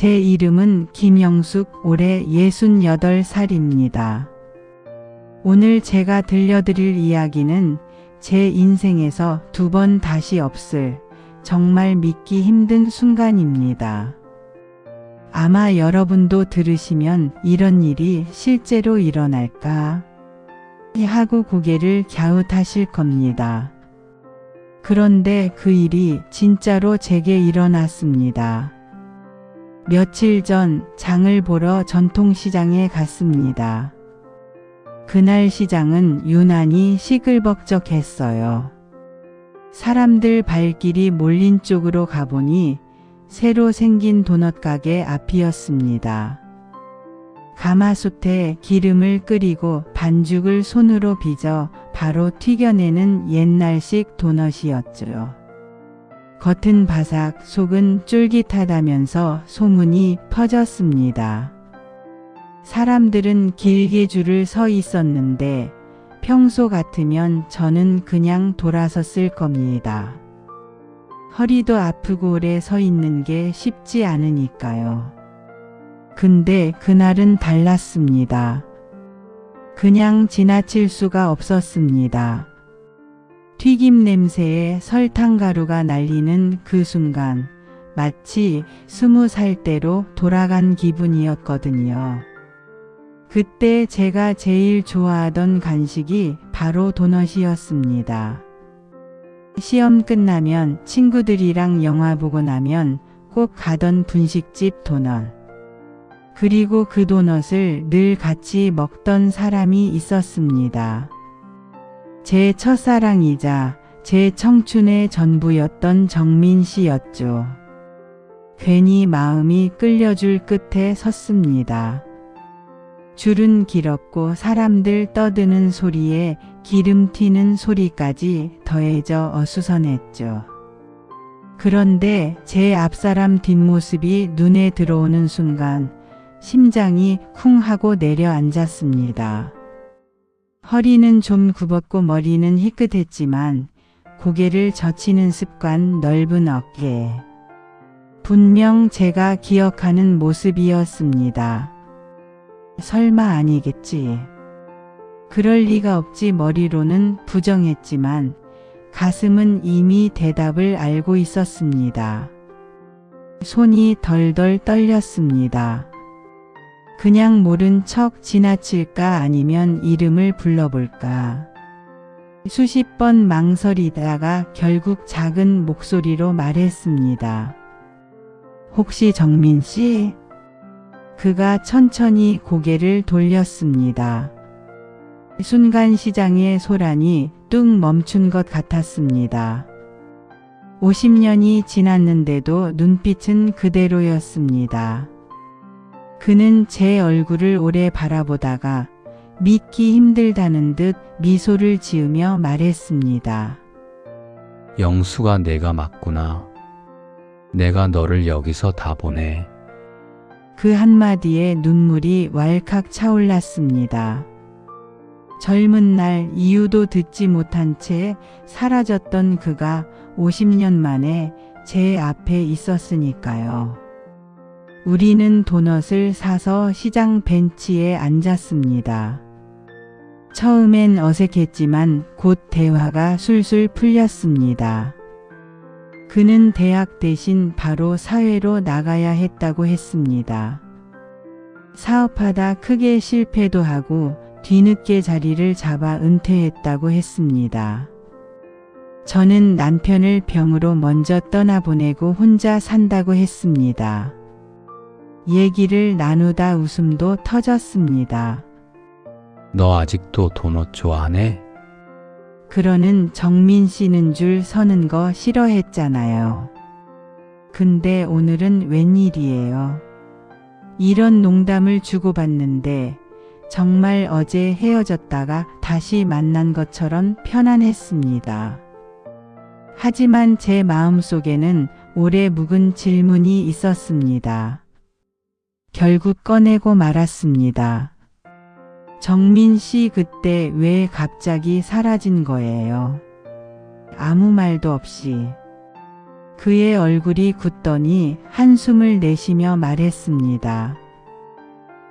제 이름은 김영숙, 올해 68살입니다. 오늘 제가 들려드릴 이야기는 제 인생에서 2번 다시 없을 정말 믿기 힘든 순간입니다. 아마 여러분도 들으시면 이런 일이 실제로 일어날까 하고 고개를 갸웃하실 겁니다. 그런데 그 일이 진짜로 제게 일어났습니다. 며칠 전 장을 보러 전통시장에 갔습니다. 그날 시장은 유난히 시끌벅적했어요. 사람들 발길이 몰린 쪽으로 가보니 새로 생긴 도넛 가게 앞이었습니다. 가마솥에 기름을 끓이고 반죽을 손으로 빚어 바로 튀겨내는 옛날식 도넛이었죠. 겉은 바삭, 속은 쫄깃하다면서 소문이 퍼졌습니다. 사람들은 길게 줄을 서 있었는데 평소 같으면 저는 그냥 돌아섰을 겁니다. 허리도 아프고 오래 서 있는 게 쉽지 않으니까요. 근데 그날은 달랐습니다. 그냥 지나칠 수가 없었습니다. 튀김 냄새에 설탕가루가 날리는 그 순간 마치 20살 때로 돌아간 기분이었거든요. 그때 제가 제일 좋아하던 간식이 바로 도넛이었습니다. 시험 끝나면 친구들이랑 영화 보고 나면 꼭 가던 분식집 도넛. 그리고 그 도넛을 늘 같이 먹던 사람이 있었습니다. 제 첫사랑이자 제 청춘의 전부였던 정민 씨였죠. 괜히 마음이 끌려줄 끝에 섰습니다. 줄은 길었고 사람들 떠드는 소리에 기름 튀는 소리까지 더해져 어수선했죠. 그런데 제 앞사람 뒷모습이 눈에 들어오는 순간 심장이 쿵 하고 내려앉았습니다. 허리는 좀 굽었고 머리는 희끗했지만 고개를 젖히는 습관, 넓은 어깨. 분명 제가 기억하는 모습이었습니다. 설마 아니겠지. 그럴 리가 없지. 머리로는 부정했지만 가슴은 이미 대답을 알고 있었습니다. 손이 덜덜 떨렸습니다. 그냥 모른 척 지나칠까 아니면 이름을 불러볼까. 수십 번 망설이다가 결국 작은 목소리로 말했습니다. 혹시 정민 씨? 그가 천천히 고개를 돌렸습니다. 순간 시장의 소란이 뚝 멈춘 것 같았습니다. 50년이 지났는데도 눈빛은 그대로였습니다. 그는 제 얼굴을 오래 바라보다가 믿기 힘들다는 듯 미소를 지으며 말했습니다. 영수가 내가 맞구나. 내가 너를 여기서 다 보내. 그 한마디에 눈물이 왈칵 차올랐습니다. 젊은 날 이유도 듣지 못한 채 사라졌던 그가 50년 만에 제 앞에 있었으니까요. 우리는 도넛을 사서 시장 벤치에 앉았습니다. 처음엔 어색했지만 곧 대화가 술술 풀렸습니다. 그는 대학 대신 바로 사회로 나가야 했다고 했습니다. 사업하다 크게 실패도 하고 뒤늦게 자리를 잡아 은퇴했다고 했습니다. 저는 남편을 병으로 먼저 떠나보내고 혼자 산다고 했습니다. 얘기를 나누다 웃음도 터졌습니다. 너 아직도 도넛 좋아하네? 그러는 정민 씨는 줄 서는 거 싫어했잖아요. 근데 오늘은 웬일이에요. 이런 농담을 주고받는데 정말 어제 헤어졌다가 다시 만난 것처럼 편안했습니다. 하지만 제 마음속에는 오래 묵은 질문이 있었습니다. 결국 꺼내고 말았습니다. 정민 씨 그때 왜 갑자기 사라진 거예요? 아무 말도 없이. 그의 얼굴이 굳더니 한숨을 내쉬며 말했습니다.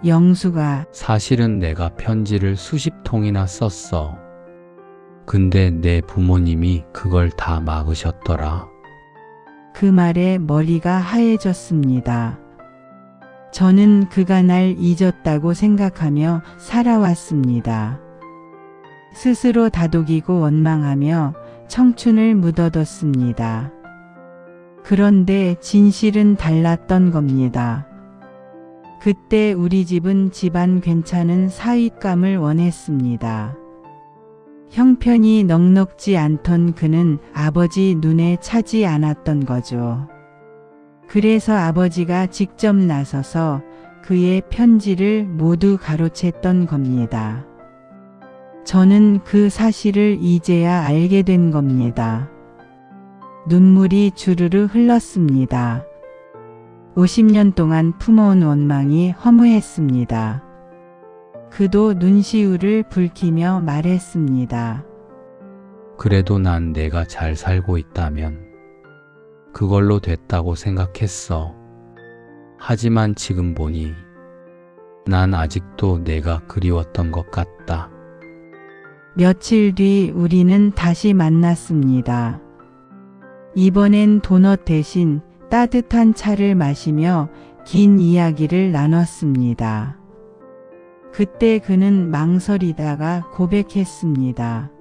영수가 사실은 내가 편지를 수십 통이나 썼어. 근데 내 부모님이 그걸 다 막으셨더라. 그 말에 머리가 하얘졌습니다. 저는 그가 날 잊었다고 생각하며 살아왔습니다. 스스로 다독이고 원망하며 청춘을 묻어뒀습니다. 그런데 진실은 달랐던 겁니다. 그때 우리 집은 집안 괜찮은 사윗감을 원했습니다. 형편이 넉넉지 않던 그는 아버지 눈에 차지 않았던 거죠. 그래서 아버지가 직접 나서서 그의 편지를 모두 가로챘던 겁니다. 저는 그 사실을 이제야 알게 된 겁니다. 눈물이 주르르 흘렀습니다. 50년 동안 품어온 원망이 허무했습니다. 그도 눈시울을 붉히며 말했습니다. 그래도 난 내가 잘 살고 있다면 그걸로 됐다고 생각했어. 하지만 지금 보니 난 아직도 내가 그리웠던 것 같다. 며칠 뒤 우리는 다시 만났습니다. 이번엔 도넛 대신 따뜻한 차를 마시며 긴 이야기를 나눴습니다. 그때 그는 망설이다가 고백했습니다.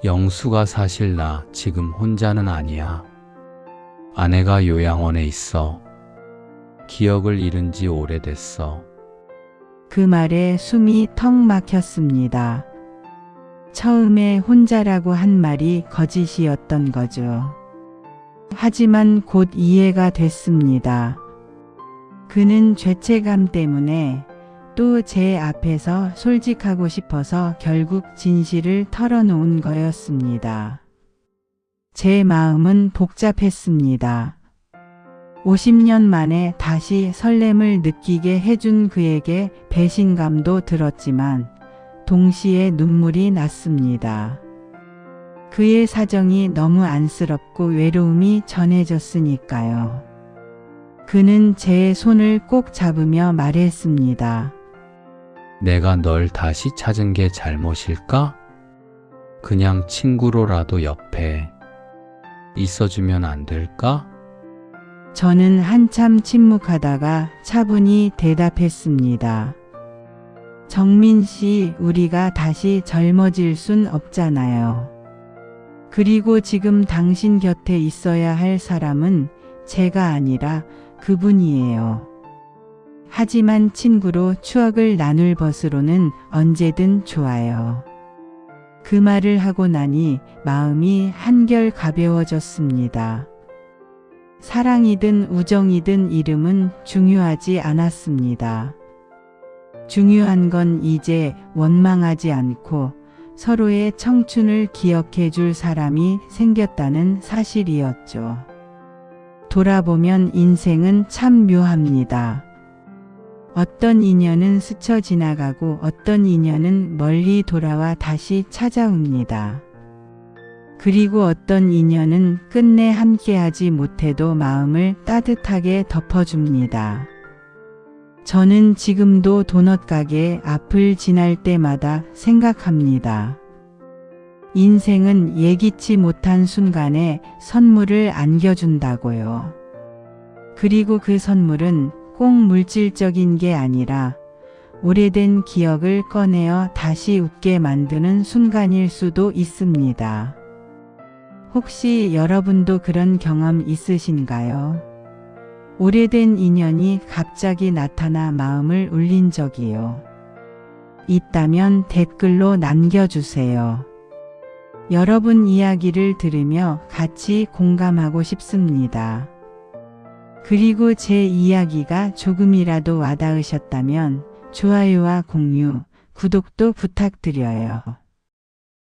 영수가 사실 나 지금 혼자는 아니야. 아내가 요양원에 있어. 기억을 잃은 지 오래됐어. 그 말에 숨이 턱 막혔습니다. 처음에 혼자라고 한 말이 거짓이었던 거죠. 하지만 곧 이해가 됐습니다. 그는 죄책감 때문에 또 제 앞에서 솔직하고 싶어서 결국 진실을 털어놓은 거였습니다. 제 마음은 복잡했습니다. 50년 만에 다시 설렘을 느끼게 해준 그에게 배신감도 들었지만 동시에 눈물이 났습니다. 그의 사정이 너무 안쓰럽고 외로움이 전해졌으니까요. 그는 제 손을 꼭 잡으며 말했습니다. 내가 널 다시 찾은 게 잘못일까? 그냥 친구로라도 옆에 있어주면 안 될까? 저는 한참 침묵하다가 차분히 대답했습니다. 정민 씨, 우리가 다시 젊어질 순 없잖아요. 그리고 지금 당신 곁에 있어야 할 사람은 제가 아니라 그분이에요. 하지만 친구로 추억을 나눌 것으로는 언제든 좋아요. 그 말을 하고 나니 마음이 한결 가벼워졌습니다. 사랑이든 우정이든 이름은 중요하지 않았습니다. 중요한 건 이제 원망하지 않고 서로의 청춘을 기억해 줄 사람이 생겼다는 사실이었죠. 돌아보면 인생은 참 묘합니다. 어떤 인연은 스쳐 지나가고 어떤 인연은 멀리 돌아와 다시 찾아옵니다. 그리고 어떤 인연은 끝내 함께하지 못해도 마음을 따뜻하게 덮어줍니다. 저는 지금도 도넛 가게 앞을 지날 때마다 생각합니다. 인생은 예기치 못한 순간에 선물을 안겨준다고요. 그리고 그 선물은 꼭 물질적인 게 아니라 오래된 기억을 꺼내어 다시 웃게 만드는 순간일 수도 있습니다. 혹시 여러분도 그런 경험 있으신가요? 오래된 인연이 갑자기 나타나 마음을 울린 적이요. 있다면 댓글로 남겨주세요. 여러분 이야기를 들으며 같이 공감하고 싶습니다. 그리고 제 이야기가 조금이라도 와닿으셨다면 좋아요와 공유, 구독도 부탁드려요.